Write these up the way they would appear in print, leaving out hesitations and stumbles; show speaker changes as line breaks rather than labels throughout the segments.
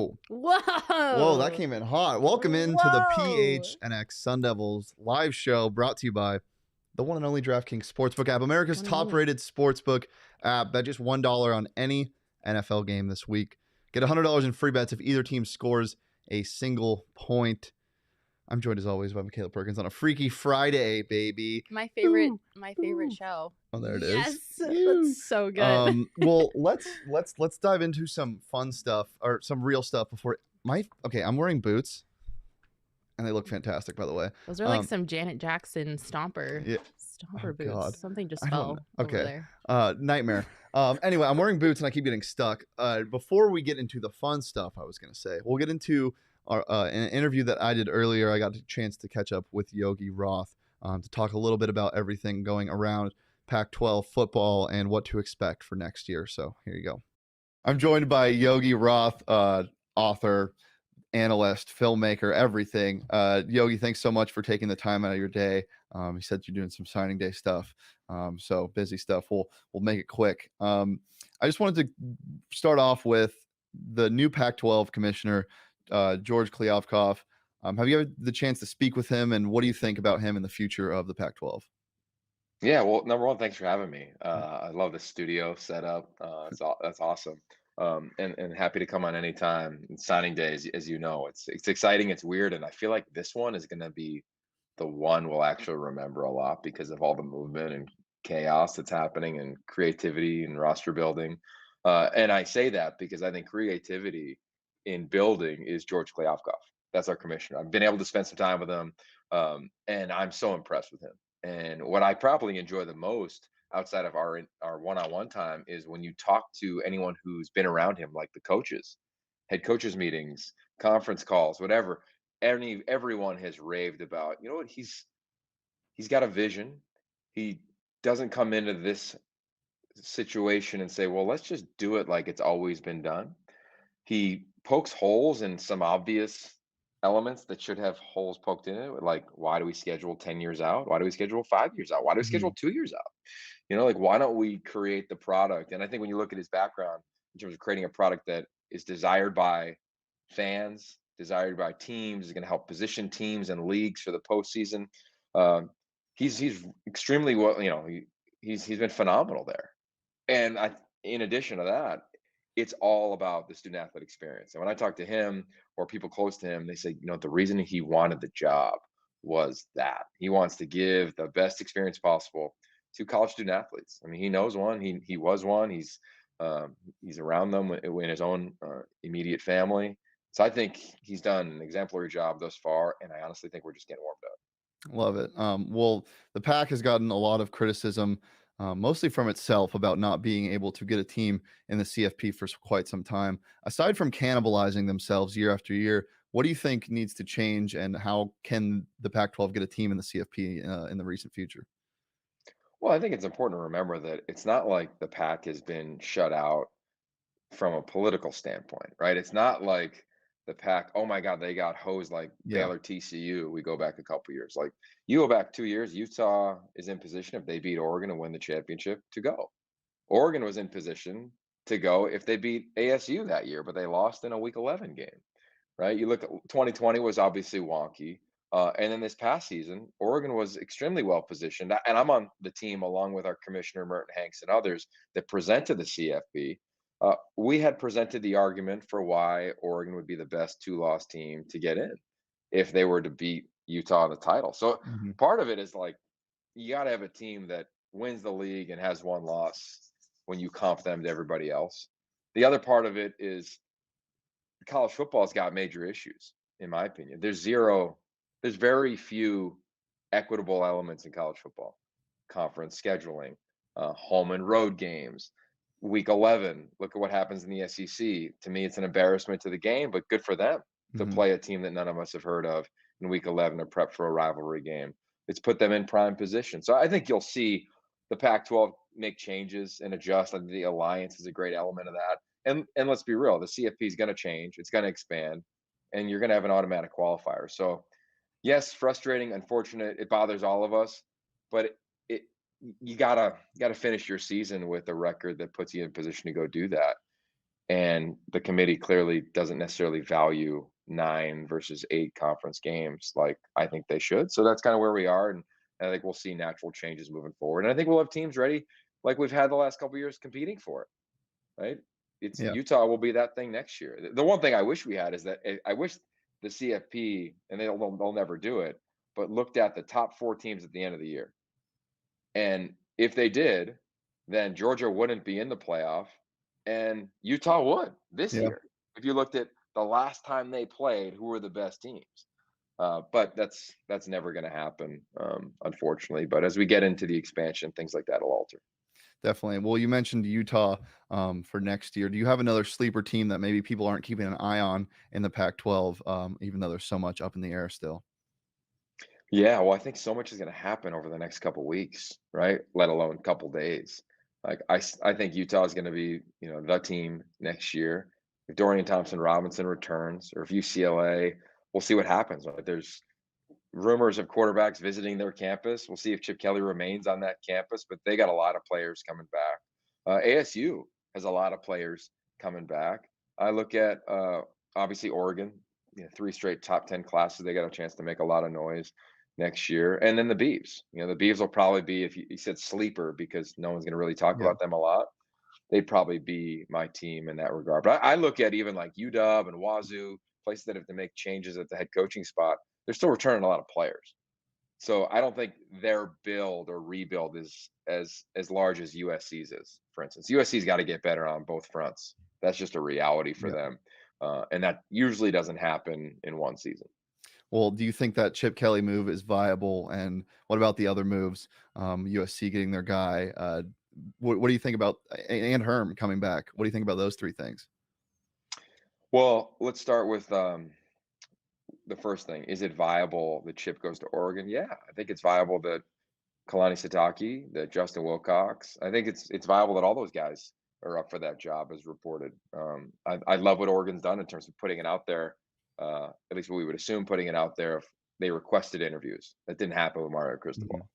Whoa. Whoa, that
Whoa.
came in hot. Welcome into the
Whoa.
PHNX Sun Devils live show brought to you by the one and only DraftKings Sportsbook app, America's
One and only.
top-rated sportsbook app. Bet just $1 on any NFL game this week. Get $100 in free bets if either team scores a single point. I'm joined as always by Makayla Perkins on a Freaky Friday, baby.
My favorite show.
Oh, there it is.
Yes, that's so good.
Well, let's dive into some fun stuff or some real stuff before I'm wearing boots and they look fantastic, by the way.
Those are like some Janet Jackson stomper boots.
God.
Something just
I don't
fell
know.
over there.
Nightmare. Anyway, I'm wearing boots and I keep getting stuck. Before we get into the fun stuff, I was going to say, we'll get into our an interview that I did earlier. I got a chance to catch up with Yogi Roth to talk a little bit about everything going around Pac-12 football and what to expect for next year. So here you go. I'm joined by Yogi Roth, author, analyst, filmmaker, everything. Yogi, thanks so much for taking the time out of your day. He said you're doing some signing day stuff, so busy stuff. We'll make it quick. I just wanted to start off with the new Pac-12 commissioner, George Kliafkoff. Have you had the chance to speak with him, and what do you think about him and the future of the Pac-12?
Yeah, well, number one, thanks for having me. I love the studio setup. That's awesome. And happy to come on anytime. Signing day, as you know, it's exciting, it's weird, and I feel like this one is going to be the one we'll actually remember a lot because of all the movement and chaos that's happening and creativity and roster building. And I say that because I think creativity in building is George Kliavkoff. That's our commissioner. I've been able to spend some time with him, and I'm so impressed with him. And what I probably enjoy the most outside of our one-on-one time is when you talk to anyone who's been around him, like the coaches, head coaches meetings, conference calls, whatever. Everyone has raved about. You know what? He's got a vision. He doesn't come into this situation and say, "Well, let's just do it like it's always been done." He pokes holes in some obvious elements that should have holes poked in it. Like, why do we schedule 10 years out? Why do we schedule 5 years out? Why do we schedule 2 years out? Like, why don't we create the product? And I think when you look at his background in terms of creating a product that is desired by fans, desired by teams, is going to help position teams and leagues for the postseason. Um, he's extremely well. He's been phenomenal there. And in addition to that, it's all about the student athlete experience. And when I talk to him or people close to him, they say, the reason he wanted the job was that he wants to give the best experience possible to college student athletes. I mean, he knows one. He was one. He's around them in his own immediate family. So I think he's done an exemplary job thus far, and I honestly think we're just getting warmed up.
Love it. Well, the Pac has gotten a lot of criticism, mostly from itself, about not being able to get a team in the CFP for quite some time. Aside from cannibalizing themselves year after year, what do you think needs to change, and how can the Pac-12 get a team in the CFP in the recent future?
Well, I think it's important to remember that it's not like the Pac has been shut out from a political standpoint, right? It's not like the Pac, oh my God, they got hosed like
Yeah.
Baylor TCU. We go back a couple years. Like you go back 2 years, Utah is in position if they beat Oregon and win the championship to go. Oregon was in position to go if they beat ASU that year, but they lost in a week 11 game, right? You look at 2020 was obviously wonky. And then this past season, Oregon was extremely well positioned. And I'm on the team along with our commissioner, Merton Hanks, and others that presented the CFB. We had presented the argument for why Oregon would be the best two-loss team to get in if they were to beat Utah in the title. So part of it is like you got to have a team that wins the league and has one loss when you comp them to everybody else. The other part of it is college football's got major issues, in my opinion. There's very few equitable elements in college football. Conference scheduling, home and road games. Week 11, look at what happens in the SEC. To me, it's an embarrassment to the game, but good for them to play a team that none of us have heard of in week 11 to prep for a rivalry game. It's put them in prime position. So I think you'll see the Pac-12 make changes and adjust. I think the alliance is a great element of that. And let's be real, the CFP is going to change. It's going to expand, and you're going to have an automatic qualifier. So yes, frustrating, unfortunate. It bothers all of us, but you gotta finish your season with a record that puts you in position to go do that. And the committee clearly doesn't necessarily value 9 versus 8 conference games like I think they should. So that's kind of where we are, and I think we'll see natural changes moving forward. And I think we'll have teams ready like we've had the last couple of years competing for it, right? It's
Yeah.
Utah will be that thing next year. The one thing I wish we had is that I wish the CFP, and they'll never do it, but looked at the top 4 teams at the end of the year. And if they did, then Georgia wouldn't be in the playoff, and Utah would this
Yeah.
year. If you looked at the last time they played, who were the best teams? But that's never going to happen, unfortunately. But as we get into the expansion, things like that will alter.
Definitely. Well, you mentioned Utah for next year. Do you have another sleeper team that maybe people aren't keeping an eye on in the Pac-12, even though there's so much up in the air still?
Yeah, well, I think so much is going to happen over the next couple weeks, right? Let alone couple days. Like I think Utah is going to be, the team next year. If Dorian Thompson-Robinson returns, or if UCLA, we'll see what happens. Right? There's rumors of quarterbacks visiting their campus. We'll see if Chip Kelly remains on that campus, but they got a lot of players coming back. ASU has a lot of players coming back. I look at obviously Oregon, 3 straight top 10 classes. They got a chance to make a lot of noise next year. And then the Beavs. The Beavs will probably be, if you said sleeper, because no one's going to really talk
Yeah.
about them a lot, they'd probably be my team in that regard. But I look at even like UW and Wazoo, places that have to make changes at the head coaching spot, they're still returning a lot of players. So I don't think their build or rebuild is as large as USC's is, for instance. USC's got to get better on both fronts. That's just a reality for
Yeah.
them. And that usually doesn't happen in one season.
Well, do you think that Chip Kelly move is viable? And what about the other moves? USC getting their guy. What do you think about and Herm coming back? What do you think about those 3 things?
Well, let's start with the first thing. Is it viable that Chip goes to Oregon? Yeah, I think it's viable that Kalani Sitake, that Justin Wilcox. I think it's viable that all those guys are up for that job as reported. I love what Oregon's done in terms of putting it out there. At least what we would assume, putting it out there if they requested interviews. That didn't happen with Mario Cristobal,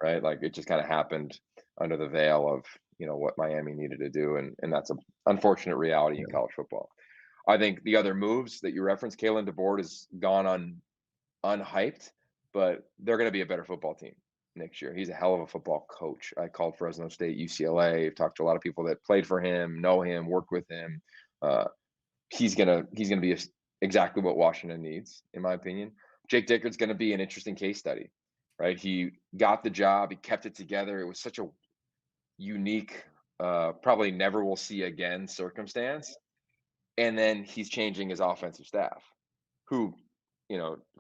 right? Like it just kind of happened under the veil of what Miami needed to do, and that's an unfortunate reality in college football. I think the other moves that you referenced, Kalen DeBoer has gone unhyped, but they're going to be a better football team next year. He's a hell of a football coach. I called Fresno State, UCLA, I've talked to a lot of people that played for him, know him, worked with him. He's gonna be exactly what Washington needs, in my opinion. Jake Dicker's going to be an interesting case study, right? He got the job, he kept it together. It was such a unique, probably never will see again circumstance. And then he's changing his offensive staff, who,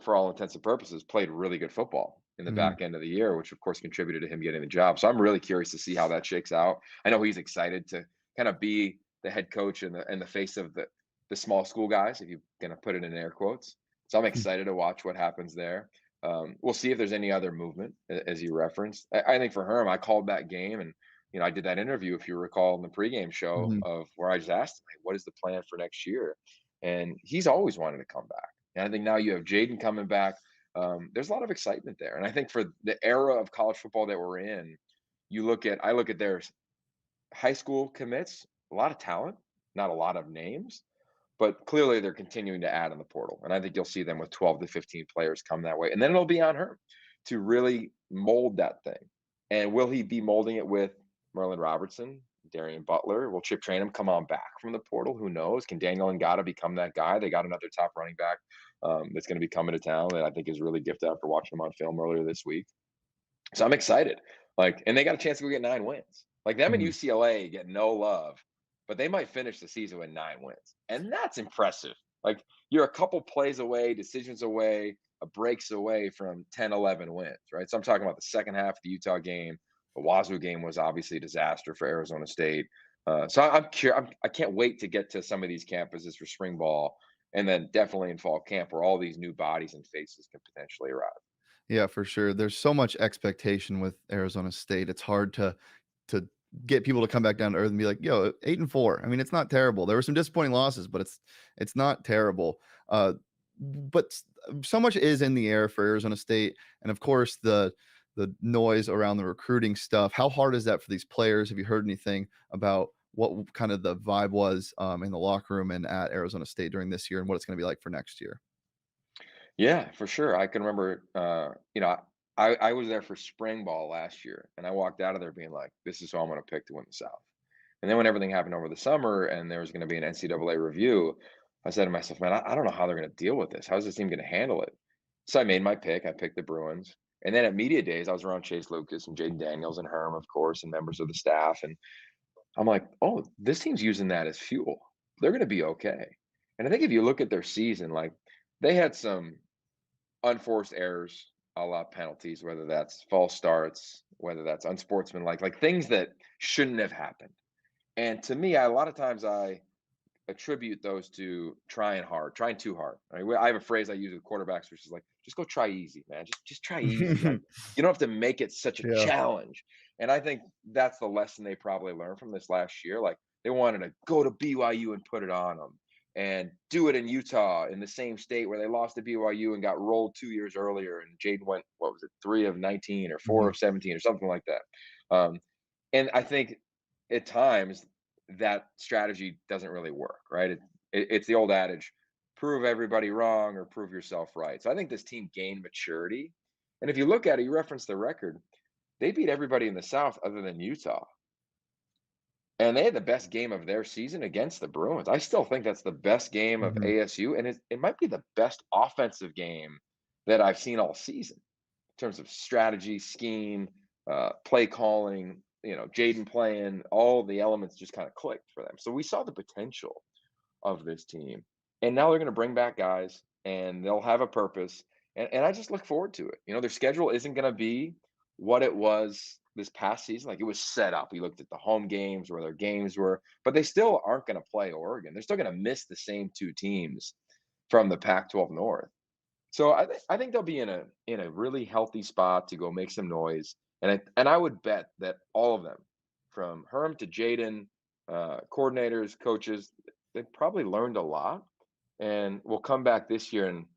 for all intents and purposes, played really good football in the back end of the year, which of course contributed to him getting the job. So I'm really curious to see how that shakes out. I know he's excited to kind of be the head coach and the face of the small school guys, if you're going to put it in air quotes. So I'm excited to watch what happens there. We'll see if there's any other movement, as you referenced. I think for Herm, I called that game, and I did that interview, if you recall, in the pregame show of where I just asked him, what is the plan for next year? And he's always wanted to come back. And I think now you have Jaden coming back. There's a lot of excitement there. And I think for the era of college football that we're in, I look at their high school commits, a lot of talent, not a lot of names, but clearly they're continuing to add in the portal. And I think you'll see them with 12 to 15 players come that way. And then it'll be on her to really mold that thing. And will he be molding it with Merlin Robertson, Darian Butler? Will Chip Trainum come on back from the portal? Who knows? Can Daniel Ngata become that guy? They got another top running back that's going to be coming to town that I think is really gifted after watching him on film earlier this week. So I'm excited. And they got a chance to go get 9 wins. Like them and UCLA get no love, but they might finish the season with 9 wins. And that's impressive. Like you're a couple plays away, decisions away, breaks away from 10, 11 wins, right? So I'm talking about the second half of the Utah game. The Wazoo game was obviously a disaster for Arizona State. So I can't wait to get to some of these campuses for spring ball, and then definitely in fall camp where all these new bodies and faces can potentially arrive.
Yeah, for sure. There's so much expectation with Arizona State. It's hard to get people to come back down to earth and be like, yo, 8-4. I mean, it's not terrible. There were some disappointing losses, but it's not terrible. But so much is in the air for Arizona State. And of course, the noise around the recruiting stuff. How hard is that for these players? Have you heard anything about what kind of the vibe was in the locker room and at Arizona State during this year, and what it's going to be like for next year.
Yeah, for sure. I can remember, I was there for spring ball last year, and I walked out of there being like, "This is who I'm going to pick to win the South." And then when everything happened over the summer, and there was going to be an NCAA review, I said to myself, "Man, I don't know how they're going to deal with this. How's this team going to handle it?" So I made my pick. I picked the Bruins, and then at media days, I was around Chase Lucas and Jaden Daniels and Herm, of course, and members of the staff, and I'm like, "Oh, this team's using that as fuel. They're going to be okay." And I think if you look at their season, like they had some unforced errors, a la penalties, whether that's false starts, whether that's unsportsmanlike, like things that shouldn't have happened. And to me, a lot of times I attribute those to trying hard, trying too hard. I have a phrase I use with quarterbacks, which is like, just go try easy, man. Just try easy. Like you don't have to make it such a
Yeah.
challenge. And I think that's the lesson they probably learned from this last year. Like they wanted to go to BYU and put it on them and do it in Utah in the same state where they lost to BYU and got rolled 2 years earlier. And Jaden went, what was it, 3 of 19 or four
Mhm.
of 17 or something like that. And I think at times that strategy doesn't really work, right? It's the old adage, prove everybody wrong or prove yourself right. So I think this team gained maturity. And if you look at it, you reference the record, they beat everybody in the South other than Utah. And they had the best game of their season against the Bruins. I still think that's the best game of
Mhm.
ASU, and it might be the best offensive game that I've seen all season in terms of strategy, scheme, play calling. Jaden playing, all the elements just kind of clicked for them. So we saw the potential of this team, and now they're going to bring back guys, and they'll have a purpose. And I just look forward to it. Their schedule isn't going to be what it was this past season. Like it was set up. We looked at the home games where their games were, but they still aren't going to play Oregon. They're still going to miss the same two teams from the Pac-12 North. So I think they'll be in a really healthy spot to go make some noise, and I would bet that all of them, from Herm to Jaden, coordinators, coaches, they've probably learned a lot, and will come back this year and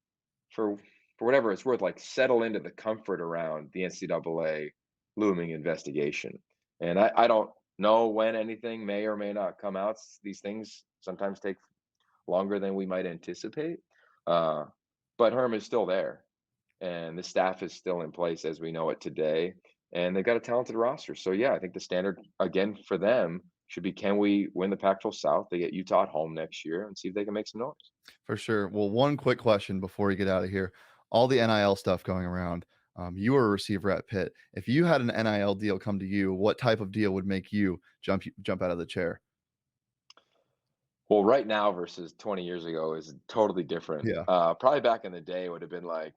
for whatever it's worth, like settle into the comfort around the NCAA looming investigation. And I don't know when anything may or may not come out. These things sometimes take longer than we might anticipate. Uh, but Herm is still there, and the staff is still in place as we know it today. And they've got a talented roster. So, yeah, I think the standard, again, for them should be, can we win the Pac-12 South? They get Utah at home next year and see if they can make some noise.
For sure. Well, one quick question before we get out of here. All the NIL stuff going around. You were a receiver at Pitt. If you had an NIL deal come to you, what type of deal would make you jump out of the chair?
Well, right now versus 20 years ago is totally different.
Yeah.
Probably back in the day, it would have been like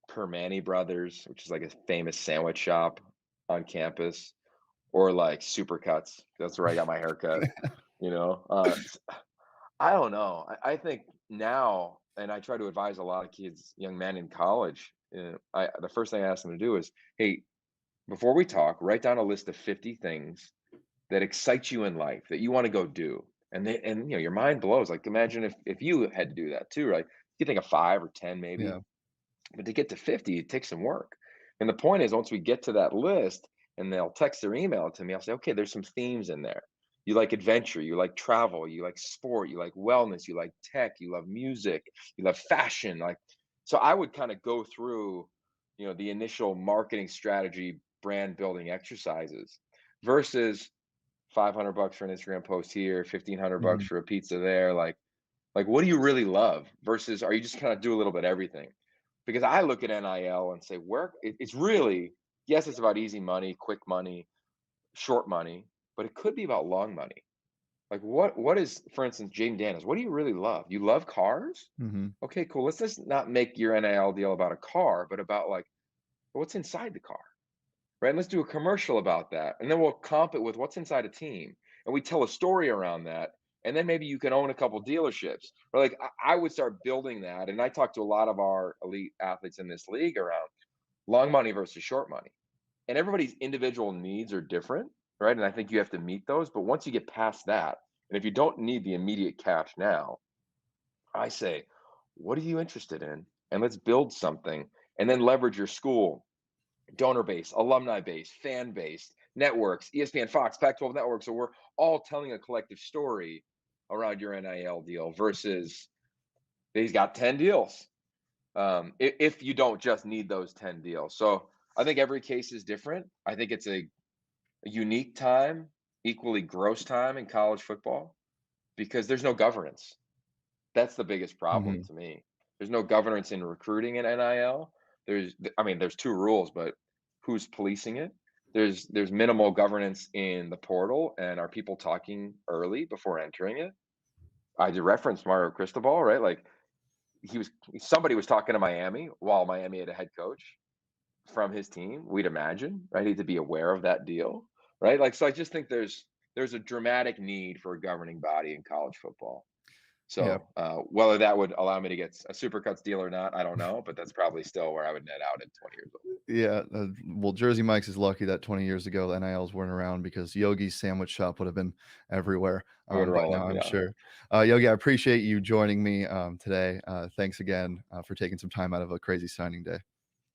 Permane Brothers, which is like a famous sandwich shop on campus, or like Supercuts. That's where I got my haircut. You know, I don't know. I think now, and I try to advise a lot of kids, young men in college. The first thing I ask them to do is, hey, before we talk, write down a list of 50 things that excite you in life that you want to go do. And your mind blows. Like imagine if you had to do that too, right? You think of 5 or 10 maybe,
Yeah.
but to get to 50, it takes some work. And the point is, once we get to that list and they'll text or email it to me, I'll say, okay, there's some themes in there. You like adventure, you like travel, you like sport, you like wellness, you like tech, you love music, you love fashion. Like, so I would kind of go through, the initial marketing strategy, brand building exercises versus $500 for an Instagram post here, $1,500
Mhm.
for a pizza there. Like what do you really love versus are you just kind of do a little bit of everything? Because I look at NIL and say, it's really, yes, it's about easy money, quick money, short money, but it could be about long money. Like what is, for instance, Jaden Daniels, what do you really love? You love cars?
Mhm.
Okay, cool. Let's just not make your NIL deal about a car, but about like what's inside the car, right? And let's do a commercial about that. And then we'll comp it with what's inside a team. And we tell a story around that. And then maybe you can own a couple dealerships. Or like I would start building that. And I talk to a lot of our elite athletes in this league around long money versus short money. And everybody's individual needs are different, right? And I think you have to meet those. But once you get past that, and if you don't need the immediate cash now, I say, what are you interested in? And let's build something and then leverage your school donor base, alumni base, fan base networks, ESPN, Fox, Pac-12 networks, so we're all telling a collective story around your NIL deal versus he's got 10 deals. If you don't just need those 10 deals. So I think every case is different. I think it's a unique time, equally gross time in college football because there's no governance. That's the biggest problem to me. There's no governance in recruiting in NIL. There's two rules, but who's policing it? There's minimal governance in the portal, and are people talking early before entering it? I did reference Mario Cristobal, right? Like somebody was talking to Miami while Miami had a head coach from his team. We'd imagine, right? He'd to be aware of that deal, right? Like, so I just think there's a dramatic need for a governing body in college football. So whether that would allow me to get a Supercuts deal or not, I don't know, but that's probably still where I would net out at 20 years old.
Yeah, well, Jersey Mike's is lucky that 20 years ago the NILs weren't around because Yogi's sandwich shop would have been everywhere by now, I'm sure. Yogi, I appreciate you joining me today. Thanks again for taking some time out of a crazy signing day.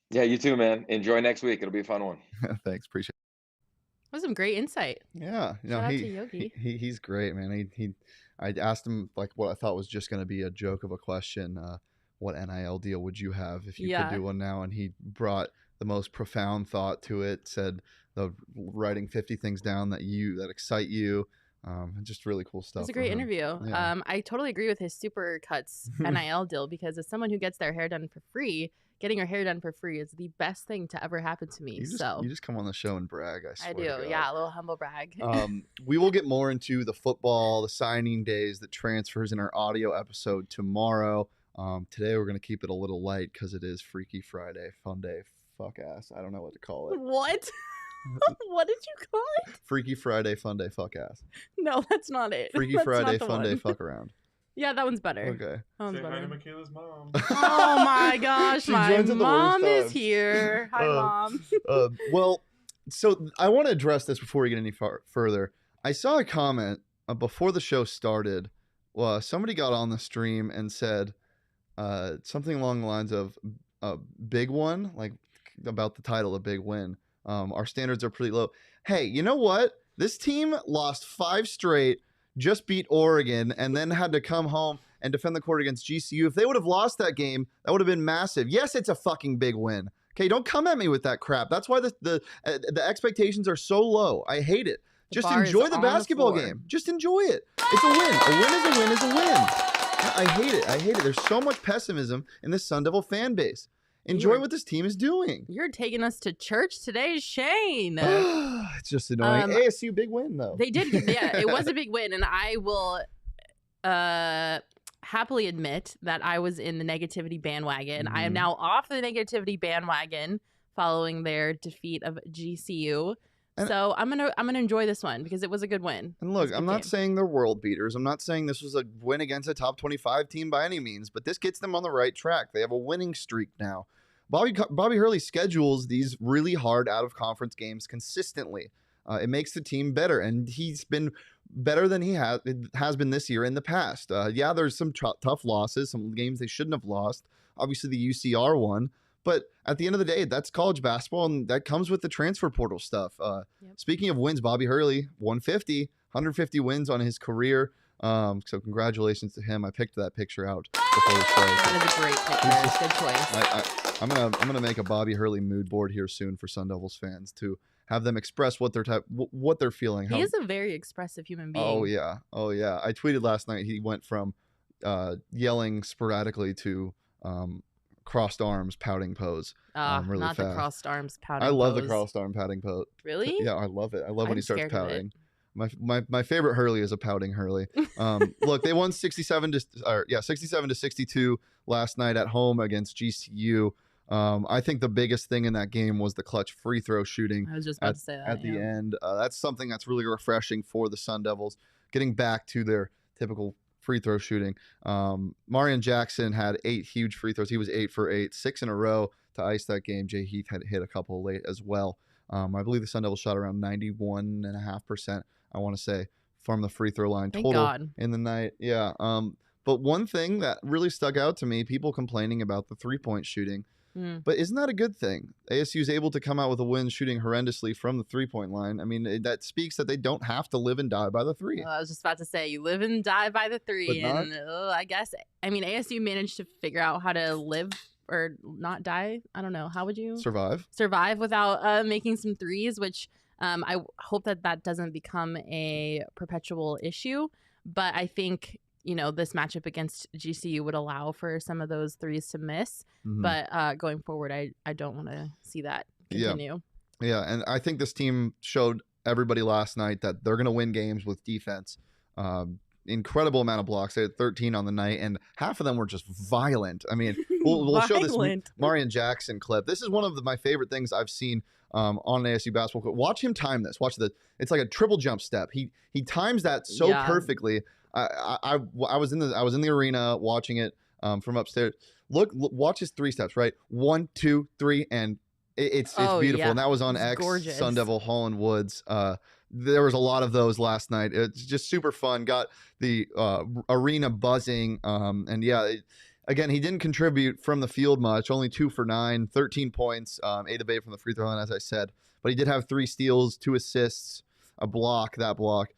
Yeah, you too, man. Enjoy next week. It'll be a fun one.
Thanks, appreciate it.
That was some great insight.
Yeah,
Shout out to Yogi.
He's great, man. I asked him like what I thought was just going to be a joke of a question. What NIL deal would you have if you could do one now? And he brought the most profound thought to it. Said writing 50 things down that excite you. Just really cool stuff.
It's a great interview.
Yeah.
I totally agree with his Supercuts NIL deal because as someone who gets their hair done for free, getting your hair done for free is the best thing to ever happen to me.
You just come on the show and brag. I
do. Yeah, a little humble brag.
We will get more into the football, the signing days, the transfers in our audio episode tomorrow. Today we're going to keep it a little light because it is Freaky Friday, fun day, fuck ass. I don't know what to call it.
What? What did you call it?
Freaky Friday, fun day, fuck ass.
No, that's not it.
Freaky Friday, fun day, fuck around.
Yeah, that one's better.
Okay.
That one's
Say
better.
hi to Makayla's mom.
Oh my gosh, my mom is
times.
here. Hi, Mom.
Well, so I want to address this before we get any further. I saw a comment before the show started. Somebody got on the stream and said something along the lines of big one, like about the title, a big win. Our standards are pretty low. Hey, you know what? This team lost 5 straight, just beat Oregon, and then had to come home and defend the court against GCU. If they would have lost that game, that would have been massive. Yes, it's a fucking big win. Okay, don't come at me with that crap. That's why the expectations are so low. I hate it. Just enjoy the basketball game. Just enjoy it. It's a win. A win is a win is a win. I hate it. I hate it. There's so much pessimism in this Sun Devil fan base. Enjoy what this team is doing.
You're taking us to church today, Shane.
It's just annoying. ASU, big win, though.
They did. Yeah, it was a big win. And I will happily admit that I was in the negativity bandwagon. I am now off the negativity bandwagon following their defeat of GCU. So I'm gonna enjoy this one because it was a good win.
And look, I'm not saying they're world beaters. I'm not saying this was a win against a top 25 team by any means, but this gets them on the right track. They have a winning streak now. Bobby Hurley schedules these really hard out-of-conference games consistently. It makes the team better, and he's been better than he has been this year in the past. Yeah, there's some tough losses, some games they shouldn't have lost. Obviously, the UCR one. But at the end of the day, that's college basketball, and that comes with the transfer portal stuff. Speaking of wins, Bobby Hurley, 150 wins on his career. So congratulations to him. I picked that picture out before the show.
That is a great picture. Good choice.
I'm gonna make a Bobby Hurley mood board here soon for Sun Devils fans to have them express what they're feeling.
He is a very expressive human being.
Oh yeah. I tweeted last night. He went from yelling sporadically to crossed arms pouting pose really
not
fast.
The crossed arms pouting
I love
pose.
the crossed arm pouting pose.
Really?
Yeah, I love it. I love when he starts pouting.
My
My favorite Hurley is a pouting Hurley. Look, they won 67 to 62 last night at home against GCU. I think the biggest thing in that game was the clutch free throw shooting.
I was just about to say that
at the end. That's something that's really refreshing for the Sun Devils, getting back to their typical free throw shooting. Marreon Jackson had 8 huge free throws. He was 8 for 8, 6 in a row to ice that game. Jay Heath had hit a couple late as well. I believe the Sun Devils shot around 91.5%, I want to say, from the free throw line total in the night. Yeah. But one thing that really stuck out to me, people complaining about the 3-point shooting. But isn't that a good thing? ASU is able to come out with a win shooting horrendously from the 3-point line. I mean, that speaks that they don't have to live and die by the 3.
I was just about to say, you live and die by the 3.
But
and I guess, I mean, ASU managed to figure out how to live or not die. I don't know. How would you survive without making some threes, which I hope that doesn't become a perpetual issue. But I think, this matchup against GCU would allow for some of those threes to miss. But going forward, I don't want to see that continue.
Yeah, and I think this team showed everybody last night that they're going to win games with defense. Incredible amount of blocks. They had 13 on the night, and half of them were just violent. I mean, we'll show this Marreon Jackson clip. This is one of my favorite things I've seen on ASU basketball. Watch him time this. It's like a triple jump step. He times that so perfectly. I was in the arena watching it from upstairs. Watch his 3 steps. Right, 1, 2, 3, and it's beautiful. Yeah. And that was on X gorgeous. Sun Devil Holland Woods. There was a lot of those last night. It's just super fun. Got the arena buzzing. And yeah, again, he didn't contribute from the field much. Only 2 for 9, 13 points, 8 of 8 from the free throw line, as I said. But he did have 3 steals, 2 assists, a block. That block.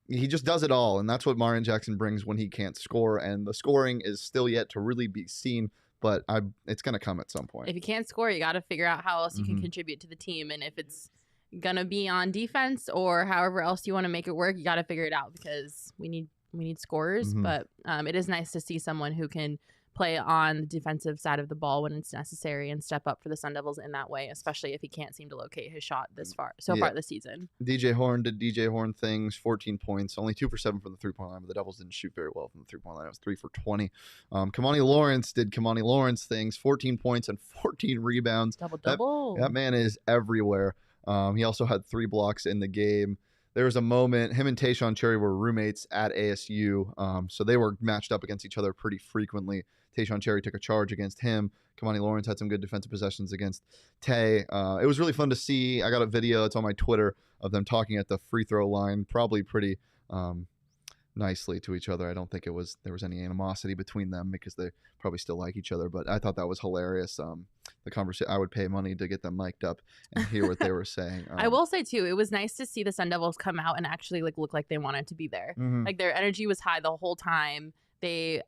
He just does it all, and that's what Marreon Jackson brings when he can't score. And the scoring is still yet to really be seen. But it's going to come at some point.
If you can't score, you got to figure out how else you can contribute to the team. And if it's going to be on defense or however else you want to make it work, you got to figure it out because we need scorers. But it is nice to see someone who can play on the defensive side of the ball when it's necessary and step up for the Sun Devils in that way, especially if he can't seem to locate his shot far this season.
DJ Horn did DJ Horn things, 14 points, only 2 for 7 from the 3-point line, but the Devils didn't shoot very well from the 3-point line. It was 3 for 20. Kamani Lawrence did Kamani Lawrence things, 14 points and 14 rebounds.
Double.
That man is everywhere. He also had 3 blocks in the game. There was a moment, him and Tayshaun Cherry were roommates at ASU, so they were matched up against each other pretty frequently. Tayshaun Cherry took a charge against him. Kamani Lawrence had some good defensive possessions against Tay. It was really fun to see. I got a video, it's on my Twitter, of them talking at the free throw line, probably pretty nicely to each other. I don't think there was any animosity between them because they probably still like each other, but I thought that was hilarious. The conversation, I would pay money to get them mic'd up and hear what they were saying.
I will say too, it was nice to see the Sun Devils come out and actually look like they wanted to be there. Like their energy was high the whole time. They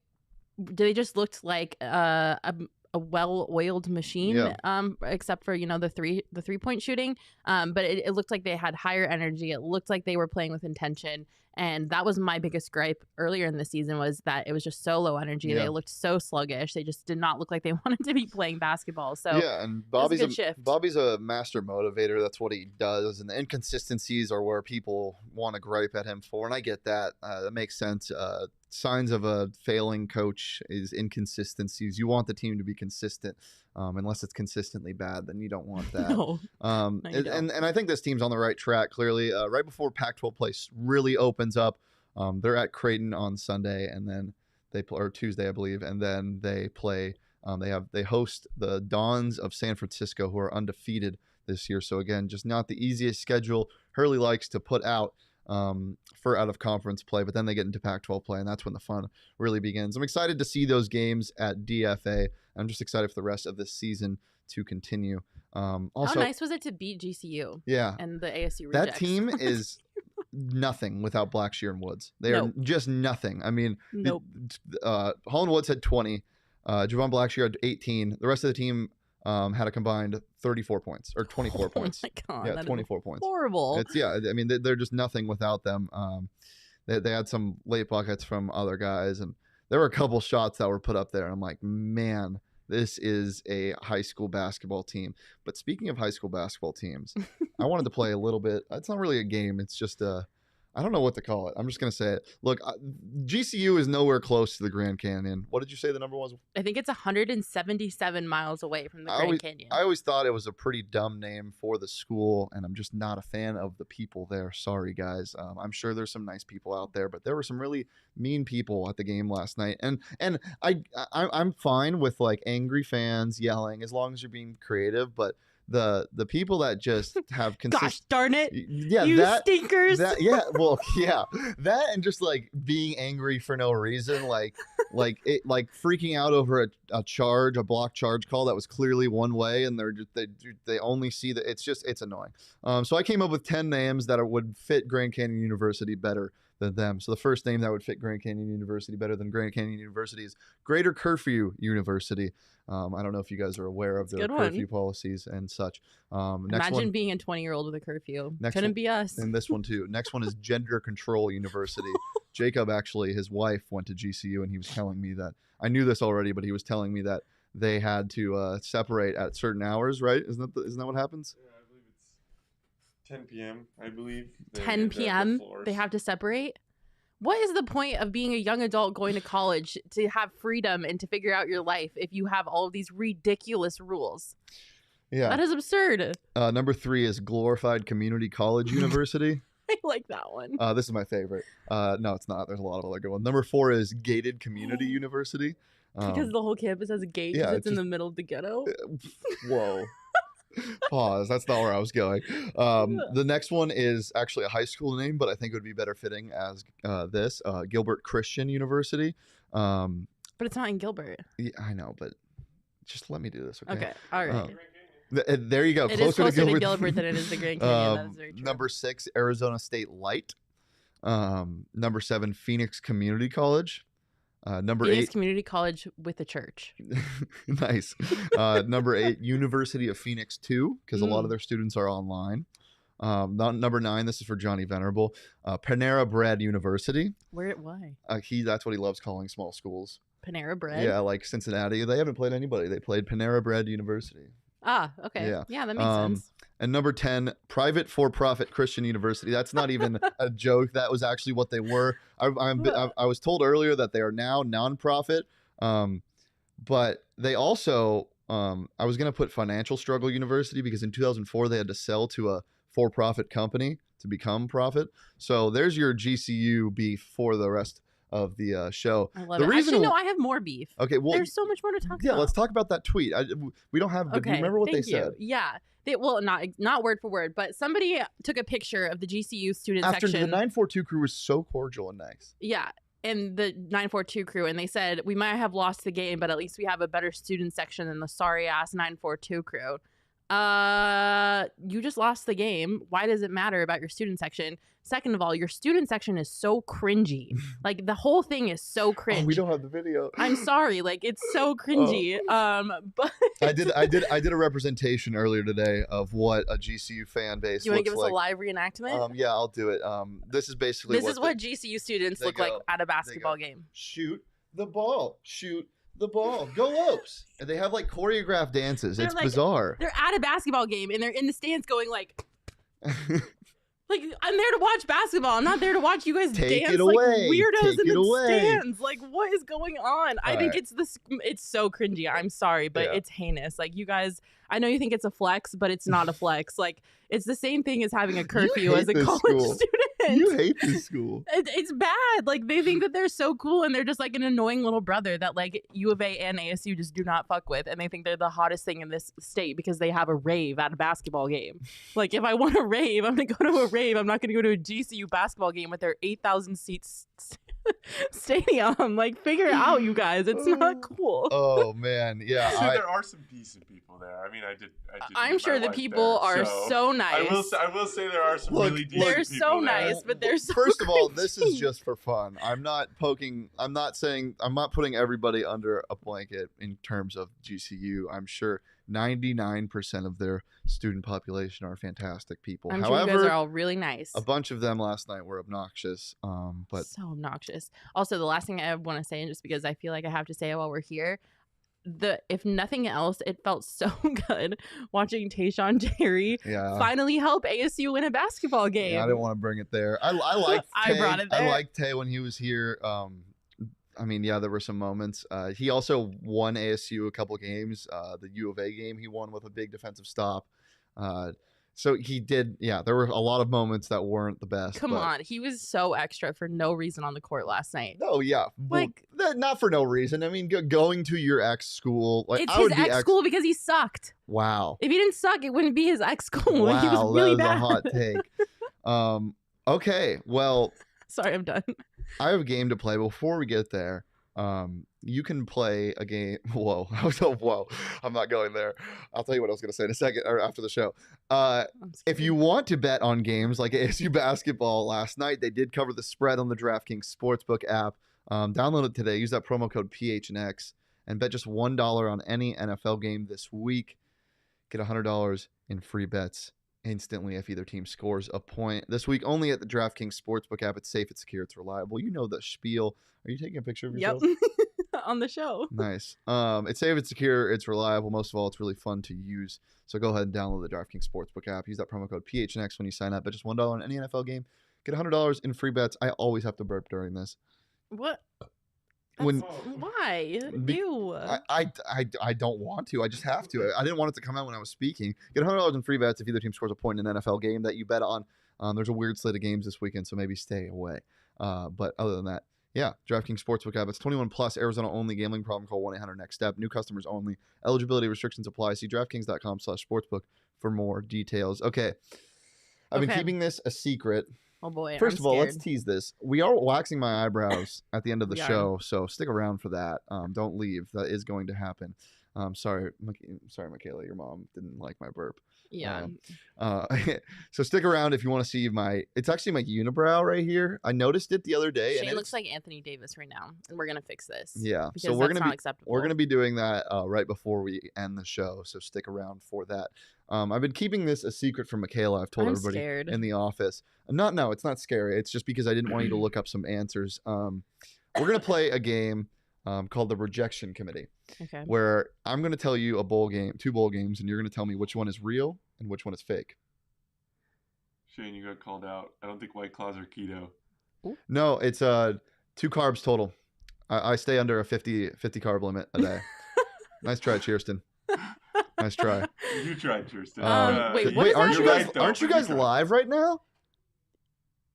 just looked like a well-oiled machine, except for the 3-point shooting. But it looked like they had higher energy. It looked like they were playing with intention, and that was my biggest gripe earlier in the season was that it was just so low energy. They looked so sluggish. They just did not look like they wanted to be playing basketball. So
yeah, and Bobby's a master motivator. That's what he does, and the inconsistencies are where people want to gripe at him for, and I get that. That makes sense. Signs of a failing coach is inconsistencies. You want the team to be consistent. Unless it's consistently bad, then you don't want that.
No,
and I think this team's on the right track, clearly. Right before Pac-12 play really opens up, they're at Creighton on Sunday, and then they play, or Tuesday, I believe, and then they play. They host the Dons of San Francisco, who are undefeated this year. So again, just not the easiest schedule Hurley likes to put out for out-of-conference play, but then they get into Pac-12 play, and that's when the fun really begins. I'm excited to see those games at DFA. I'm just excited for the rest of this season to continue. Also,
how nice was it to beat GCU?
Yeah.
And the ASU Rejects?
That team is nothing without Blackshear and Woods. They are just nothing. I mean, Holland Woods had 20. Javon Blackshear had 18. The rest of the team had a combined 34 points or 24 points.
Oh my God,
yeah, 24 points.
Horrible.
I mean, they're just nothing without them. They had some late buckets from other guys, and there were a couple shots that were put up there. And I'm like, man, this is a high school basketball team. But speaking of high school basketball teams, I wanted to play a little bit. It's not really a game. It's just I don't know what to call it. I'm just going to say it. Look, GCU is nowhere close to the Grand Canyon. What did you say the number was?
I think it's 177 miles away from the Grand Canyon.
I always thought it was a pretty dumb name for the school, and I'm just not a fan of the people there. Sorry, guys. I'm sure there's some nice people out there, but there were some really mean people at the game last night. And I'm fine with like angry fans yelling as long as you're being creative, but the people that just have
Gosh darn it.
Yeah,
you stinkers.
Yeah, well, yeah, that and just like being angry for no reason, like freaking out over a block charge call that was clearly one way, and they only see that it's annoying. So I came up with 10 names that would fit Grand Canyon University better than them. So the first name that would fit Grand Canyon University better than Grand Canyon University is Greater Curfew University. I don't know if you guys are aware of their curfew policies and such.
Imagine being a 20-year-old with a curfew. Couldn't be us.
And this one too. Next one is Gender Control University. Jacob, actually, his wife went to GCU, and he was telling me that. I knew this already, but he was telling me that they had to separate at certain hours, right? Isn't that what happens?
Yeah, I believe it's 10 p.m., I believe.
10 p.m. They have to separate? What is the point of being a young adult going to college to have freedom and to figure out your life if you have all of these ridiculous rules?
Yeah.
That is absurd.
Number 3 is Glorified Community College University.
I like that one.
This is my favorite. No, it's not. There's a lot of other good ones. Number 4 is Gated Community University.
Because the whole campus has a gate because it's in the middle of the ghetto.
Whoa. Pause. That's not where I was going. The next one is actually a high school name, but I think it would be better fitting as Gilbert Christian University.
But it's not in Gilbert.
Yeah, I know, but just let me do this, okay?
Okay, all right.
There you go.
It is closer to Gilbert than it is to Grand Canyon. That is very true.
Number 6, Arizona State Light. Number 7, Phoenix Community College. Number
Phoenix
8,
Community College with a church.
Nice. Number 8, University of Phoenix 2, because a lot of their students are online. Number 9, this is for Johnny Venerable. Panera Bread University.
Why?
That's what he loves calling small schools.
Panera Bread?
Yeah, like Cincinnati. They haven't played anybody. They played Panera Bread University.
Ah, okay. Yeah, that makes sense.
And number 10, private for-profit Christian University. That's not even a joke. That was actually what they were. I was told earlier that they are now nonprofit, but they also, I was going to put Financial Struggle University because in 2004 they had to sell to a for-profit company to become profit. So there's your GCU beef for the rest of the show.
I love it. Actually, no, I have more beef.
Okay, well,
there's so much more to talk about.
Yeah, let's talk about that tweet. We don't have. Okay, do you remember what they said?
Yeah, not word for word, but somebody took a picture of the GCU student
after
section.
The 942 crew was so cordial and nice.
Yeah, and the 942 crew, and they said we might have lost the game, but at least we have a better student section than the sorry ass 942 crew. You just lost the game. Why does it matter about your student section? Second of all, your student section is so cringy. Like the whole thing is so cringe.
We don't have the video.
I'm sorry, like it's so cringy. But
I did a representation earlier today of what a GCU fan base.
You want to give us
like.
A live reenactment?
Yeah, I'll do it. This is basically
what GCU students look like at a basketball game.
Shoot the ball. Shoot the ball. Go Lopes. And they have like choreographed dances. It's bizarre.
They're at a basketball game and they're in the stands going like like I'm there to watch basketball. I'm not there to watch you guys dance like weirdos in the stands. Like what is going on? I think it's so cringy. I'm sorry, but it's heinous. Like you guys, I know you think it's a flex, but it's not a flex. Like it's the same thing as having a curfew as a college student.
You hate this school.
It's bad. Like they think that they're so cool and they're just like an annoying little brother that like U of A and ASU just do not fuck with, and they think they're the hottest thing in this state because they have a rave at a basketball game. Like if I want a rave, I'm gonna go to a rave. I'm not gonna go to a GCU basketball game with their 8,000 seats stadium. Like figure it out, you guys. It's not cool.
Oh man, yeah.
So there are some decent people there. I mean, I did
I'm sure the people are so nice.
I will say there are some really decent people.
They're so nice, but they're so
First of all, this is just for fun. I'm not putting everybody under a blanket in terms of GCU. I'm sure 99% of their student population are fantastic people.
I'm sure you guys are all really nice.
A bunch of them last night were obnoxious. But
so obnoxious. Also, the last thing I want to say, and just because I feel like I have to say it while we're here, if nothing else, it felt so good watching Tayshaun Jerry finally help ASU win a basketball game.
Yeah, I didn't want to bring it there. I liked Tay.
I brought it there.
I liked Tay when he was here. I mean, yeah, there were some moments. He also won ASU a couple games. The U of A game he won with a big defensive stop. So he did, there were a lot of moments that weren't the best.
Come on, he was so extra for no reason on the court last night.
Oh, yeah.
Like,
Not for no reason. I mean, going to your ex school, like
It's
I would
his
be
ex school because he sucked.
Wow.
If he didn't suck, it wouldn't be his ex school.
Wow,
He was really
that was
bad.
a hot take. Okay, well,
Sorry, I'm done.
I have a game to play. Before we get there, you can play a game. Whoa, whoa! I'm not going there. I'll tell you what I was going to say in a second or after the show. If you want to bet on games like ASU basketball last night, they did cover the spread on the DraftKings Sportsbook app. Download it today. Use that promo code PHNX and bet just $1 on any NFL game this week. Get $100 in free bets instantly if either team scores a point. This week only at the DraftKings Sportsbook app. It's safe, it's secure, it's reliable. You know the spiel. Are you taking a picture of yourself?
Yep. On the show.
Nice. It's safe, it's secure, it's reliable. Most of all, it's really fun to use. So go ahead and download the DraftKings Sportsbook app. Use that promo code PHNX when you sign up. Bet just $1 on any NFL game. Get $100 in free bets. I always have to burp during this.
What?
When
Why?
Be-
Ew.
I don't want to. I just have to. I didn't want it to come out when I was speaking. Get $100 in free bets if either team scores a point in an NFL game that you bet on. There's a weird slate of games this weekend, so maybe stay away. But other than that, yeah, DraftKings Sportsbook app. It's 21 plus. Arizona only. Gambling problem? Call 1-800-NEXT-STEP. New customers only. Eligibility restrictions apply. See DraftKings.com/sportsbook for more details. Okay, I've been keeping this a secret.
Oh boy.
First of all, let's tease this. We are waxing my eyebrows at the end of the
We
show, so stick around for that. Don't leave. That is going to happen. Sorry, Makayla, your mom didn't like my burp.
Yeah.
So stick around if you want to see it's actually my unibrow right here. I noticed it the other day.
Shane
and
looks like Anthony Davis right now, and we're gonna fix this.
Yeah.
Because
So we're
that's
gonna
not acceptable.
we're gonna be doing that right before we end the show. So stick around for that. I've been keeping this a secret from Makayla. I've told everybody
scared.
in the office. No, it's not scary. It's just because I didn't want you to look up some answers. We're gonna play a game called the Rejection Committee.
Okay.
Where I'm going to tell you two bowl games, and you're going to tell me which one is real and which one is fake.
Shane, you got called out. I don't think White Claws are keto.
Ooh.
No, it's 2 carbs total. I stay under a 50 carb limit a day. Nice try, Cheerston. Nice try.
You tried, Kirsten.
Wait,
aren't you guys live right now?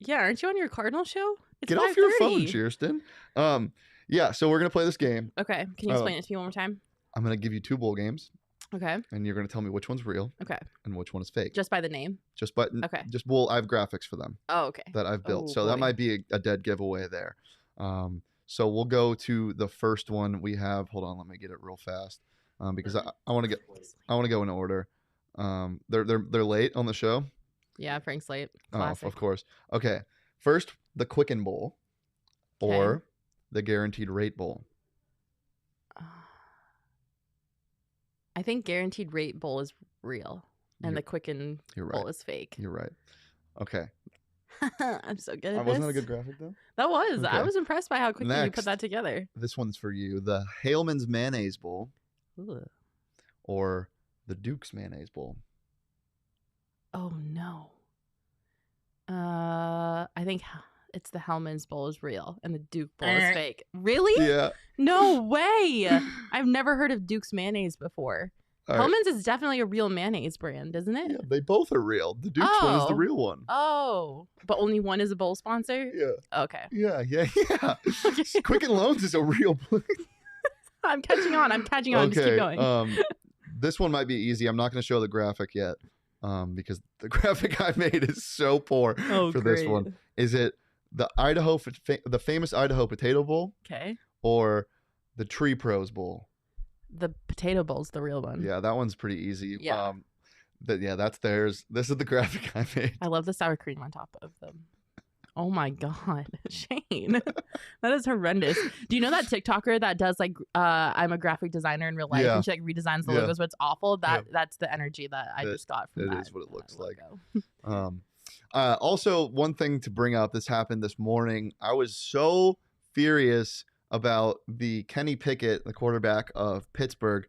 Yeah, aren't you on your Cardinal show? It's
Get off your phone,
5:30.
Cheerston. Yeah, so we're going to play this game.
Okay. Can you explain it to me one more time?
I'm going to give you 2 bowl games.
Okay.
And you're going to tell me which one's real.
Okay.
And which one is fake.
Just by the name?
Okay. I have graphics for them.
Oh, okay.
That I've built.
Oh,
so that might be a dead giveaway there. So we'll go to the first one we have. Hold on, let me get it real fast. Because I want to go in order. They're late on the show.
Yeah, Frank's late.
Oh,
Classic.
of course. Okay. First, the Quicken Bowl or the Guaranteed Rate Bowl.
I think Guaranteed Rate Bowl is real, and the Quicken Bowl is fake.
You're right. Okay.
I'm so good at this.
Wasn't that a good graphic, though?
That was.
Okay.
I was impressed by how quickly you
Next.
put that together.
This one's for you. The Haleman's Mayonnaise Bowl
Ooh.
or the Duke's Mayonnaise Bowl.
Oh, no. I think it's the Hellman's Bowl is real, and the Duke Bowl is fake. Really?
Yeah.
No way. I've never heard of Duke's mayonnaise before.
All right.
Hellman's is definitely a real mayonnaise brand, isn't it?
Yeah, they both are real. The Duke's one is the real one.
Oh, but only one is a bowl sponsor?
Yeah.
Okay.
Yeah. Quicken Loans is a real place.
I'm catching on.
Okay.
Just keep going.
This one might be easy. I'm not going to show the graphic yet because the graphic I made is so poor for this one. Is it the famous Idaho Potato Bowl?
Okay.
Or the Tree Pros Bowl?
The Potato Bowl's the real one.
Yeah, that one's pretty easy.
Yeah.
That's theirs. This is the graphic I made.
I love the sour cream on top of them. Oh my God, Shane. That is horrendous. Do you know that TikToker that does I'm a graphic designer in real life and she redesigns the logos, but it's awful? That's the energy that I just got from that.
It is what it looks like. Also, one thing to bring up, this happened this morning. I was so furious about the Kenny Picket, the quarterback of Pittsburgh,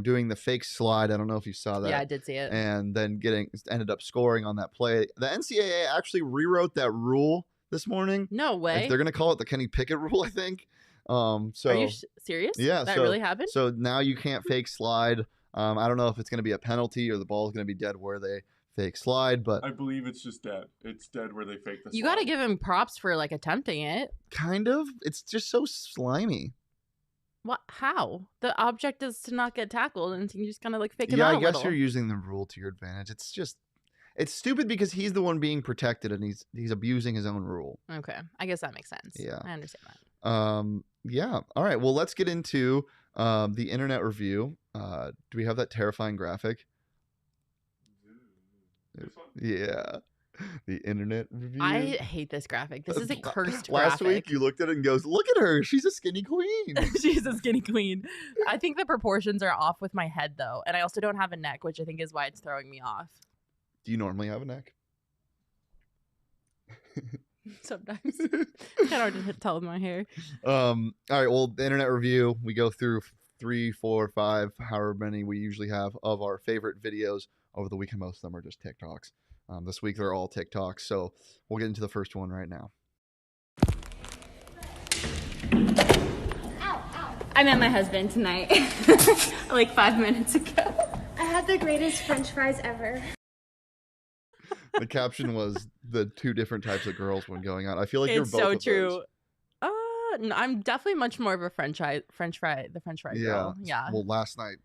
doing the fake slide. I don't know if you saw that.
Yeah, I did see it.
And then ended up scoring on that play. The NCAA actually rewrote that rule this morning.
No way.
They're going to call it the Kenny Pickett rule, I think. So
are you serious?
Yeah.
That really happened?
So now you can't fake slide. I don't know if it's going to be a penalty or the ball is going to be dead where they fake slide, but
I believe it's just dead. It's dead where they fake the
You
slide.
got to give him props for like attempting it.
kind of. It's just so slimy.
What? How? The object is to not get tackled, and you just kind of like fake it
Yeah,
out
I
a
guess
little.
you're using the rule to your advantage. It's stupid because he's the one being protected and he's abusing his own rule.
Okay, I guess that makes sense.
Yeah.
I understand that.
Yeah. All right. Well, let's get into the internet review. Do we have that terrifying graphic?
This one?
Yeah. The internet review.
I hate this graphic. This is a cursed
Last
graphic.
week you looked at it and goes, "Look at her. She's a skinny queen."
She's a skinny queen. I think the proportions are off with my head though, and I also don't have a neck, which I think is why it's throwing me off.
Do you normally have a neck?
Sometimes it's kind of hard to tell with my hair.
All right. Well, the internet review. We go through 3, 4, 5, however many we usually have of our favorite videos over the weekend. Most of them are just TikToks. This week they're all TikToks. So we'll get into the first one right now.
I met my husband tonight, like 5 minutes ago.
I had the greatest French fries ever.
The caption was the 2 different types of girls when going out. I feel like you're
It's
both
so
of
true.
those.
No, I'm definitely much more of a French fry girl. Yeah.
Well, last night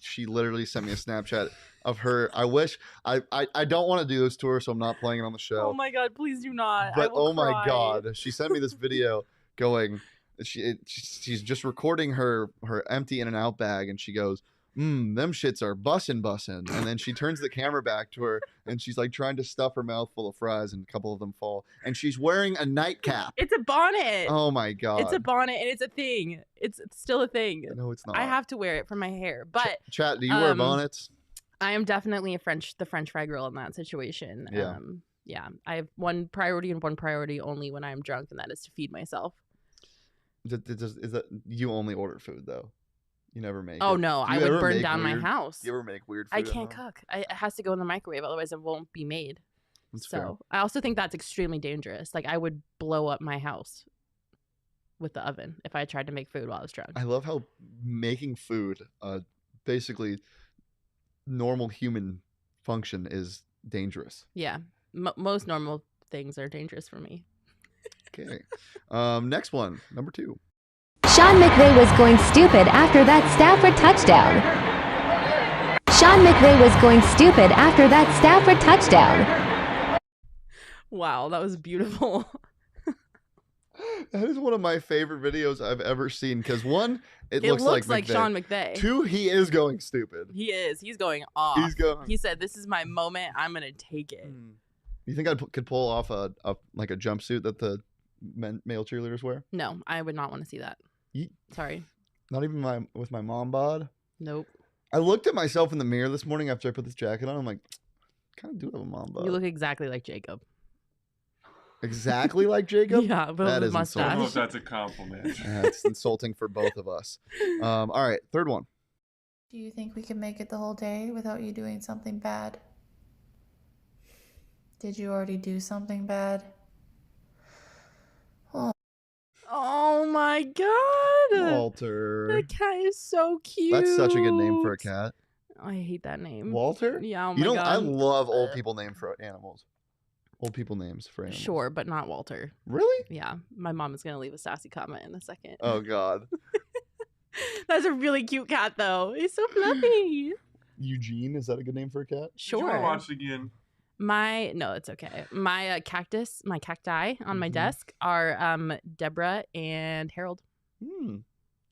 she literally sent me a Snapchat of her. I wish I don't want to do this to her, so I'm not playing it on the show.
Oh my god, please do not.
But
I will
oh my
cry.
god, she sent me this video going. She's just recording her empty In-N-Out bag, and she goes, them shits are bussin'. And then she turns the camera back to her, and she's like trying to stuff her mouth full of fries, and a couple of them fall. And she's wearing a nightcap.
It's a bonnet.
Oh my god.
It's a bonnet, and it's a thing. It's still a thing.
No, it's not.
I have to wear it for my hair, but
Chat, do you wear bonnets?
I am definitely the French fry girl in that situation.
Yeah.
Yeah. I have one priority and one priority only when I'm drunk, and that is to feed myself.
Is that you only order food though? You never make.
Oh
it.
no,
Do
I
you
would
ever
burn
make
down my
weird-
house.
Do you ever make weird food?
I
at
can't
home?
cook. It has to go in the microwave, otherwise it won't be made.
That's
So
fair.
I also think that's extremely dangerous. Like I would blow up my house with the oven if I tried to make food while I was drunk.
I love how making food, basically normal human function, is dangerous.
Yeah, most normal things are dangerous for me.
Okay. Next one, number 2.
Sean McVay was going stupid after that Stafford touchdown. Sean McVay was going stupid after that Stafford touchdown.
Wow, that was beautiful.
That is one of my favorite videos I've ever seen because 1, it
It
looks like McVay.
Sean McVay.
2, he is going stupid.
He is. He's going off.
He's going.
He said, "This is my moment. I'm gonna take it."
You think I could pull off a jumpsuit that the male cheerleaders wear?
No, I would not want to see that. Sorry.
Not even with my mom bod.
Nope.
I looked at myself in the mirror this morning after I put this jacket on. I'm like, kind of do have a mom bod.
You look exactly like Jacob.
Exactly like Jacob?
Yeah, but
That
with
is
a
I don't know
mustache.
if that's a compliment.
That's insulting for both of us. All right, third one.
Do you think we can make it the whole day without you doing something bad? Did you already do something bad?
Oh my god!
Walter.
The cat is so cute.
That's such a good name for a cat.
I hate that name.
Walter?
Yeah. Oh my
You know,
god.
I love old people names for animals. Old people names for animals.
Sure, but not Walter.
Really?
Yeah, my mom is gonna leave a sassy comment in a second.
Oh God.
That's a really cute cat, though. He's so fluffy.
Eugene, is that a good name for a cat?
Did you want
Sure.
to watch it again?
No, it's okay. My cacti on my
Mhm.
desk are Deborah and Harold.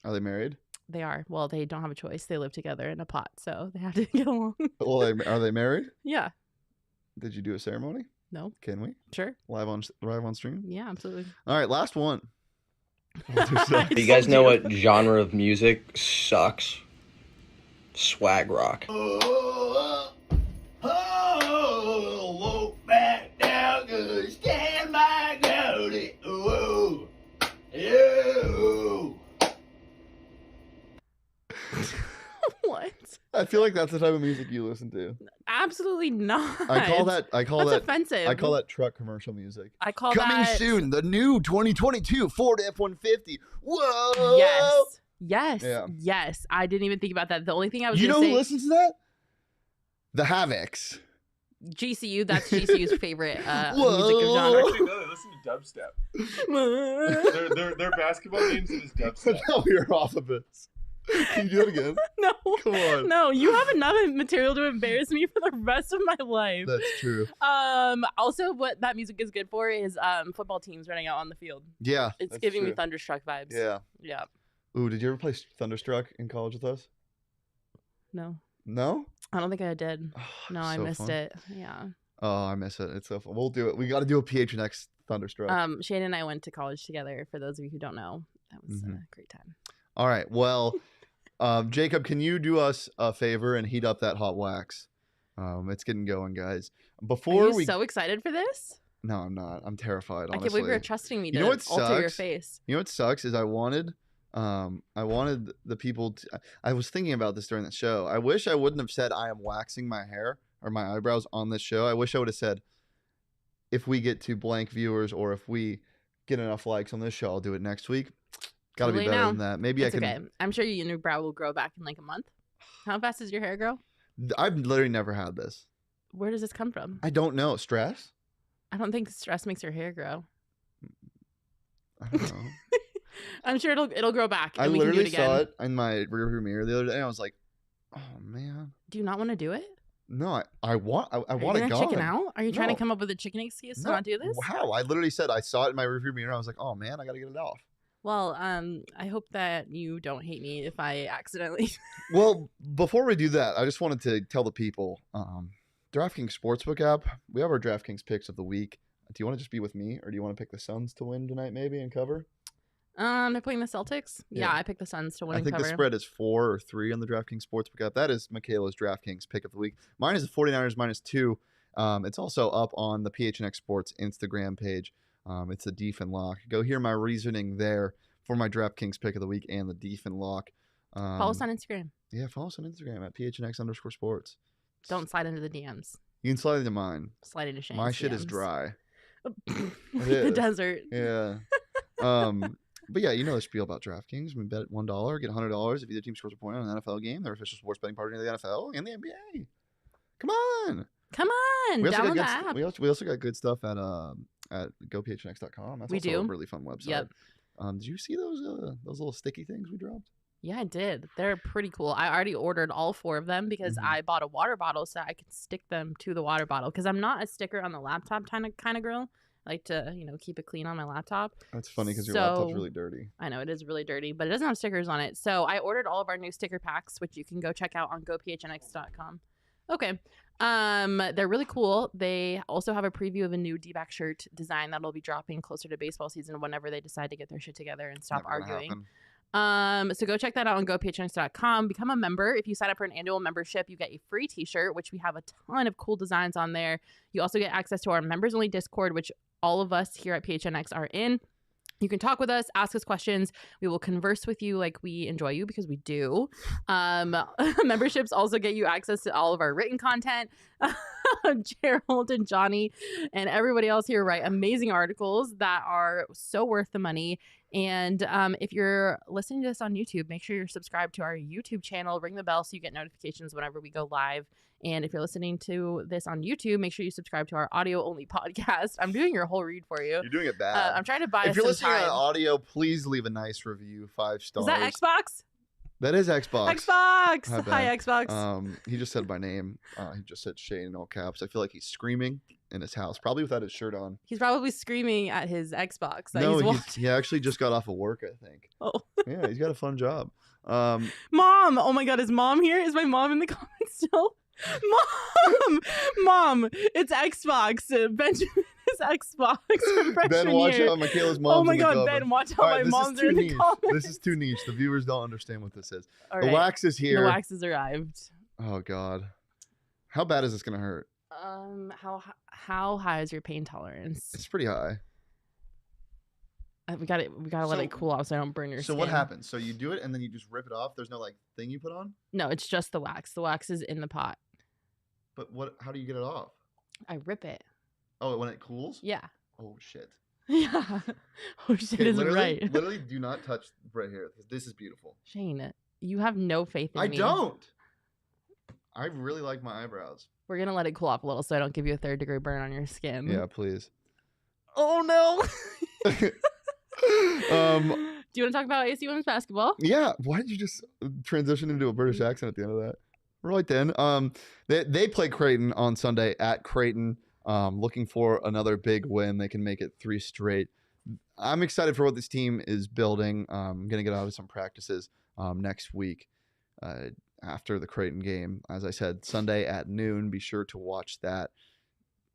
Are they married?
They are. Well, they don't have a choice. They live together in a pot, so they have to get along.
Well, are they married?
Yeah.
Did you do a ceremony?
No.
Can we?
Sure.
Live on stream?
Yeah, absolutely.
All right, last one.
I
You guys
told
know
you.
what genre of music sucks? Swag rock.
What?
I feel like that's the type of music you listen to.
Absolutely not.
I call
That's
that
offensive.
I call that truck commercial music.
I call
Coming
that
soon, the new 2022 Ford F-150. Whoa!
Yes. Yes.
Yeah.
Yes. I didn't even think about that. The only thing I was
You know
gonna
who
say,
listens to that? The Havocs.
GCU. That's GCU's favorite music genre.
Actually, no, they listen to dubstep. their basketball games is dubstep.
Now we are off of this. Can you do it again?
No.
Come on.
No, you have enough material to embarrass me for the rest of my life.
That's true.
Also, what that music is good for is football teams running out on the field.
Yeah.
It's giving me Thunderstruck vibes.
Yeah.
Yeah.
Ooh, did you ever play Thunderstruck in college with us?
No.
No?
I don't think I did. No, I missed
fun.
it. Yeah.
Oh, I miss it. It's so fun. We'll do it. We got to do a PHNX Thunderstruck.
Shane and I went to college together. For those of you who don't know, that was a great time.
All right. Well, Jacob, can you do us a favor and heat up that hot wax? It's getting going, guys.
Are you so excited for this?
No, I'm not. I'm terrified. Honestly.
I can't believe you're trusting me to
alter
your face.
You know what sucks is I wanted the people to, I was thinking about this during the show. I wish I wouldn't have said I am waxing my hair or my eyebrows on this show. I wish I would have said if we get to blank viewers or if we get enough likes on this show, I'll do it next week. Got to be better than that. Maybe
it's
I can.
Okay. I'm sure your new brow will grow back in like a month. How fast does your hair grow?
I've literally never had this.
Where does this come from?
I don't know. Stress?
I don't think stress makes your hair grow.
I don't know.
I'm sure it'll grow back.
I literally saw it in my rearview mirror the other day. And I was like, "Oh man."
Do you not want to do it?
No, I want to go.
Are you gonna chicken out? Are you trying to come up with a chicken excuse to not do this?
How? I literally said I saw it in my rearview mirror. I was like, "Oh man, I gotta get it off."
Well, I hope that you don't hate me if I accidentally.
Well, before we do that, I just wanted to tell the people, DraftKings Sportsbook app. We have our DraftKings picks of the week. Do you want to just be with me, or do you want to pick the Suns to win tonight, maybe, and cover?
They're playing the Celtics. Yeah, I picked the Suns to win and cover.
I think the spread is 4 or 3 on the DraftKings Sportsbook app. That is Makayla's DraftKings pick of the week. Mine is the 49ers -2. It's also up on the PHNX Sports Instagram page. It's the Dieffenbach. Go hear my reasoning there for my DraftKings pick of the week and the Dieffenbach.
Follow us on Instagram.
Yeah, follow us on Instagram at PHNX_sports.
Don't slide into the DMs.
You can slide into mine.
Slide into Shane's
My shit
DMs.
is dry.
The desert.
Yeah. But yeah, you know the spiel about DraftKings. We bet at $1, get $100 if either team scores a point on an NFL game. Their official sports betting partner in the NFL and the NBA. Come on.
Download the app.
We also got good stuff at gophnx.com. That's also a really fun website.
Yep.
Did you see those little sticky things we dropped?
Yeah, I did. They're pretty cool. I already ordered all 4 of them because I bought a water bottle so I could stick them to the water bottle because I'm not a sticker on the laptop kind of girl. I like to, keep it clean on my laptop.
That's funny because your laptop's really dirty.
I know, it is really dirty, but it doesn't have stickers on it. So I ordered all of our new sticker packs, which you can go check out on gophnx.com. Okay. They're really cool. They also have a preview of a new D-back shirt design that'll be dropping closer to baseball season whenever they decide to get their shit together and stop arguing. So go check that out on gophnx.com. Become a member. If you sign up for an annual membership, you get a free t-shirt, which we have a ton of cool designs on there. You also get access to our members only Discord, which all of us here at PHNX are in. You can talk with us, ask us questions. We will converse with you like we enjoy you because we do. Memberships also get you access to all of our written content. Gerald and Johnny and everybody else here write amazing articles that are so worth the money. And if you're listening to this on YouTube, make sure you're subscribed to our YouTube channel. Ring the bell so you get notifications whenever we go live. And if you're listening to this on YouTube, make sure you subscribe to our audio-only podcast. I'm doing your whole read for you.
You're doing it bad.
I'm trying to buy
If you're listening on audio, please leave a nice review, 5 stars.
Is that Xbox?
That is Xbox.
Xbox! Hi, Xbox.
He just said my name. He just said Shane in all caps. I feel like he's screaming in his house, probably without his shirt on.
He's probably screaming at his Xbox.
No, he actually just got off of work, I think.
Oh.
Yeah, he's got a fun job.
Mom! Oh my God, is Mom here? Is my mom in the comments still? Mom! It's Xbox. Benjamin is Xbox from freshman
Ben, watch
year.
out. Makayla's mom's
Oh my
in the
God,
comments.
Ben, watch out. My mom's in the comments.
This is too niche. The viewers don't understand what this is.
All
the
right.
wax is here.
The wax has arrived.
Oh God. How bad is this going to hurt?
How high is your pain tolerance?
It's pretty high.
We gotta let it cool off so I don't burn your skin.
So what happens? So you do it and then you just rip it off? There's no thing you put on?
No, it's just the wax. The wax is in the pot.
But how do you get it off?
I rip it.
Oh, when it cools?
Yeah.
Oh shit.
Yeah. Oh shit isn't right.
Literally do not touch right here because this is beautiful.
Shane, you have no faith in me.
I don't. I really like my eyebrows.
We're going to let it cool off a little so I don't give you a 3rd-degree burn on your skin.
Yeah, please.
Oh, no.
Um,
Do you want to talk about ASU women's basketball?
Yeah. Why did you just transition into a British accent at the end of that? Right then. They play Creighton on Sunday at Creighton. Looking for another big win. They can make it 3 straight. I'm excited for what this team is building. I'm going to get out of some practices next week after the Creighton game. As I said, Sunday at noon. Be sure to watch that.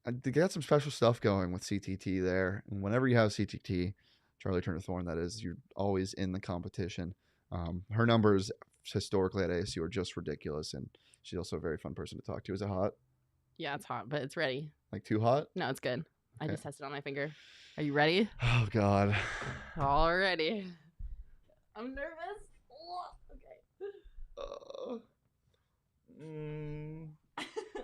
They got some special stuff going with CTT there. And whenever you have CTT, Charlie Turner-Thorne, that is, you're always in the competition. Her numbers historically at ASU are just ridiculous, and she's also a very fun person to talk to. Is it hot?
Yeah, it's hot, but it's ready.
Like too hot?
No, it's good.
Okay.
I just tested on my finger. Are you ready?
Oh, God.
Already. I'm nervous. Okay.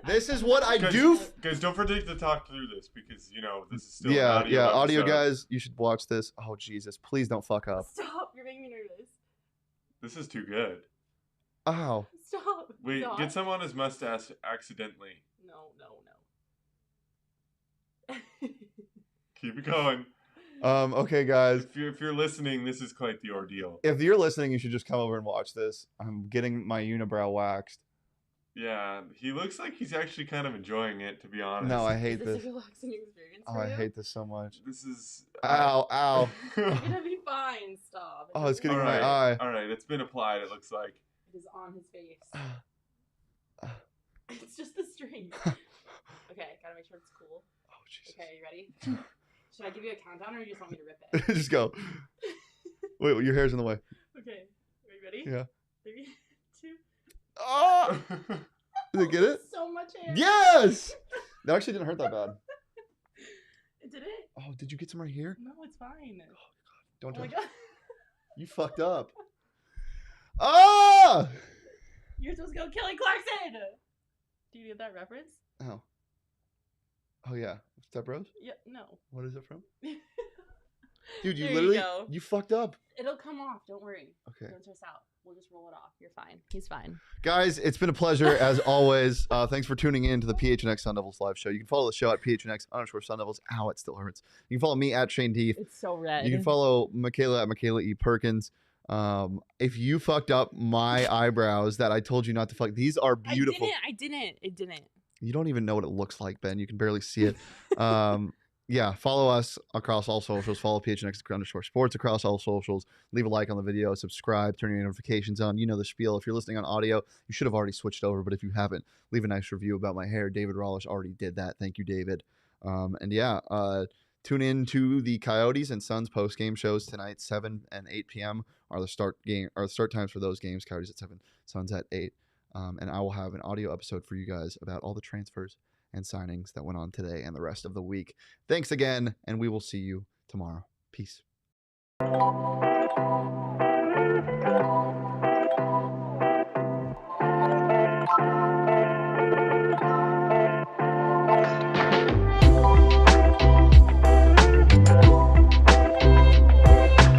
This is what I do.
Guys, don't forget to talk through this because, this is still
Yeah,
an audio episode.
guys, you should watch this. Oh, Jesus. Please don't fuck up.
Stop. You're making me nervous.
This is too good.
Ow.
Stop.
Wait,
Stop.
get some on his mustache accidentally.
No.
Keep it going.
Okay, guys.
If you're listening, this is quite the ordeal.
If you're listening, you should just come over and watch this. I'm getting my unibrow waxed.
Yeah, he looks like he's actually kind of enjoying it, to be honest.
No, I hate
Is this
this.
a relaxing experience
Oh,
for
I
you?
hate this so much.
This is...
Ow.
You're gonna be fine. Stop.
Oh, it's getting
all
my
right,
eye.
All right, it's been applied, it looks like.
It is on his face. It's just the string. Okay, gotta make sure it's cool.
Oh, Jesus.
Okay, you ready? Should I give you a countdown or you just want me to rip it?
Just go. Wait, your hair's in the way.
Okay, are you ready?
Yeah.
3, 2.
Oh! Did it get it?
So much hair.
Yes! That actually didn't hurt that bad.
Did it?
Oh, did you get some right here?
No, it's fine.
Don't
Oh my
touch.
god.
You fucked up. Ah!
You're supposed to go Kelly Clarkson. Do you get that reference?
Oh. Oh, yeah. Step Bros?
Yeah, no.
What is it from? Dude, you
There
literally,
you go.
you fucked up.
It'll come off. Don't worry.
Okay.
Don't stress out. We'll just roll it off. You're fine. He's fine.
Guys, it's been a pleasure as always. Thanks for tuning in to the PHNX Sun Devils live show. You can follow the show at PHNX_Sun Devils. Ow, it still hurts. You can follow me at Shane Dief.
It's so red.
You can follow Makayla at Makayla E. Perkins. If you fucked up my eyebrows that I told you not to fuck, these are beautiful.
I didn't. It didn't.
You don't even know what it looks like, Ben. You can barely see it. Yeah, follow us across all socials. Follow PHNX_sports across all socials. Leave a like on the video. Subscribe. Turn your notifications on. You know the spiel. If you're listening on audio, you should have already switched over. But if you haven't, leave a nice review about my hair. David Rollish already did that. Thank you, David. And yeah, tune in to the Coyotes and Suns post-game shows tonight. 7 and 8 p.m. are the start times for those games. Coyotes at 7, Suns at 8. And I will have an audio episode for you guys about all the transfers and signings that went on today and the rest of the week. Thanks again, and we will see you tomorrow. Peace.